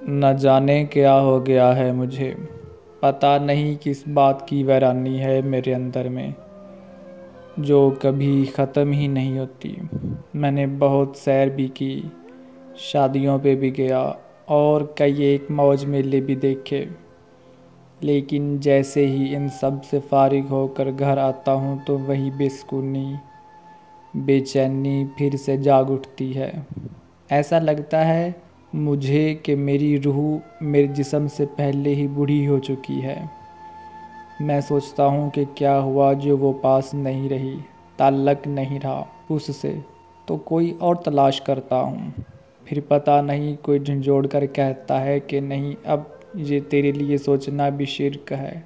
نہ جانے کیا ہو گیا ہے مجھے، پتہ نہیں کس بات کی ویرانی ہے میرے اندر میں، جو کبھی ختم ہی نہیں ہوتی۔ میں نے بہت سیر بھی کی، شادیوں پہ بھی گیا اور کئی ایک موج میلے بھی دیکھے، لیکن جیسے ہی ان سب سے فارغ ہو کر گھر آتا ہوں تو وہی بے سکونی، بے چینی پھر سے جاگ اٹھتی ہے۔ ایسا لگتا ہے مجھے کہ میری روح میرے جسم سے پہلے ہی بوڑھی ہو چکی ہے۔ میں سوچتا ہوں کہ کیا ہوا جو وہ پاس نہیں رہی، تعلق نہیں رہا اس سے، تو کوئی اور تلاش کرتا ہوں۔ پھر پتہ نہیں کوئی جھنجھوڑ کر کہتا ہے کہ نہیں، اب یہ تیرے لیے سوچنا بھی شرک ہے۔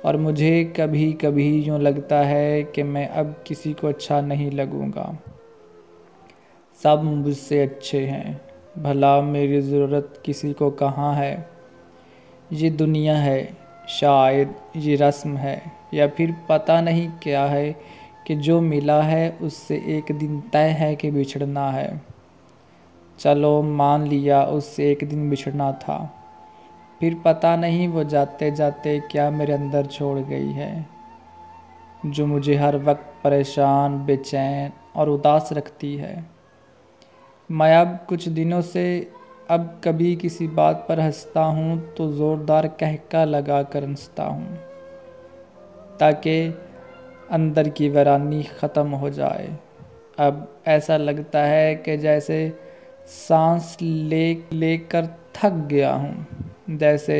اور مجھے کبھی کبھی یوں لگتا ہے کہ میں اب کسی کو اچھا نہیں لگوں گا، سب مجھ سے اچھے ہیں، بھلا میری ضرورت کسی کو کہاں ہے؟ یہ دنیا ہے، شاید یہ رسم ہے، یا پھر پتہ نہیں کیا ہے کہ جو ملا ہے اس سے ایک دن طے ہے کہ بچھڑنا ہے۔ چلو مان لیا اس سے ایک دن بچھڑنا تھا، پھر پتہ نہیں وہ جاتے جاتے کیا میرے اندر چھوڑ گئی ہے، جو مجھے ہر وقت پریشان، بے چین اور اداس رکھتی ہے۔ میں اب کچھ دنوں سے اب کبھی کسی بات پر ہنستا ہوں تو زوردار قہقہ لگا کر ہنستا ہوں، تاکہ اندر کی ویرانی ختم ہو جائے۔ اب ایسا لگتا ہے کہ جیسے سانس لے لے کر تھک گیا ہوں، جیسے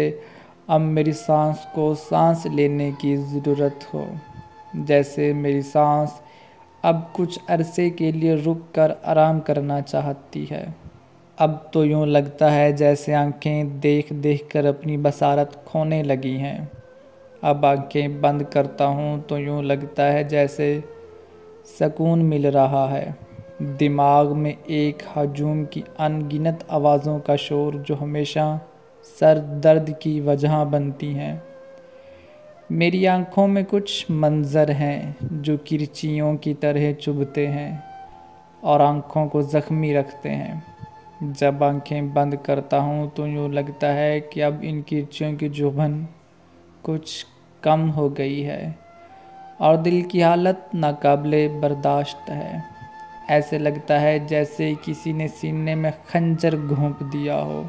اب میری سانس کو سانس لینے کی ضرورت ہو، جیسے میری سانس اب کچھ عرصے کے لیے رک کر آرام کرنا چاہتی ہے۔ اب تو یوں لگتا ہے جیسے آنکھیں دیکھ دیکھ کر اپنی بصارت کھونے لگی ہیں۔ اب آنکھیں بند کرتا ہوں تو یوں لگتا ہے جیسے سکون مل رہا ہے۔ دماغ میں ایک ہجوم کی ان گنت آوازوں کا شور جو ہمیشہ سر درد کی وجہ بنتی ہیں۔ میری آنکھوں میں کچھ منظر ہیں جو کرچیوں کی طرح چبھتے ہیں اور آنکھوں کو زخمی رکھتے ہیں۔ جب آنکھیں بند کرتا ہوں تو یوں لگتا ہے کہ اب ان کرچیوں کی چبھن کچھ کم ہو گئی ہے اور دل کی حالت ناقابل برداشت ہے۔ ایسے لگتا ہے جیسے کسی نے سینے میں خنجر گھونپ دیا ہو،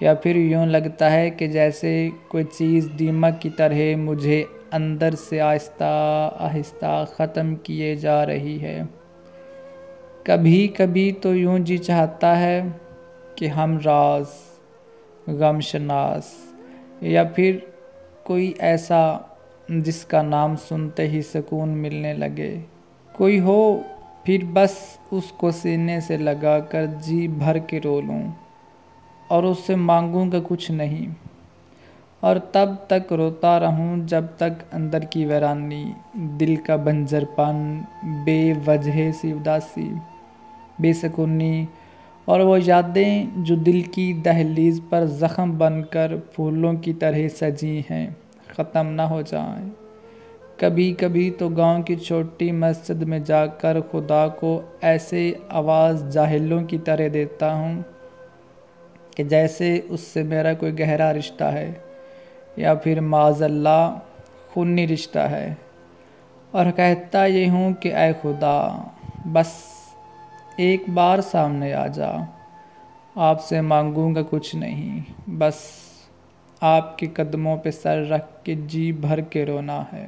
یا پھر یوں لگتا ہے کہ جیسے کوئی چیز دیمک کی طرح مجھے اندر سے آہستہ آہستہ ختم کیے جا رہی ہے۔ کبھی کبھی تو یوں جی چاہتا ہے کہ ہم راز، غم شناس، یا پھر کوئی ایسا جس کا نام سنتے ہی سکون ملنے لگے، کوئی ہو، پھر بس اس کو سینے سے لگا کر جی بھر کے رو لوں اور اس سے مانگوں گا کچھ نہیں، اور تب تک روتا رہوں جب تک اندر کی ویرانی، دل کا بنجر پن، بے وجہ سی اداسی، بے سکونی اور وہ یادیں جو دل کی دہلیز پر زخم بن کر پھولوں کی طرح سجی ہیں، ختم نہ ہو جائیں۔ کبھی کبھی تو گاؤں کی چھوٹی مسجد میں جا کر خدا کو ایسے آواز جاہلوں کی طرح دیتا ہوں کہ جیسے اس سے میرا کوئی گہرا رشتہ ہے، یا پھر معاذ اللہ خونی رشتہ ہے، اور کہتا یہ ہوں کہ اے خدا، بس ایک بار سامنے آ جا، آپ سے مانگوں گا کچھ نہیں، بس آپ کے قدموں پہ سر رکھ کے جی بھر کے رونا ہے۔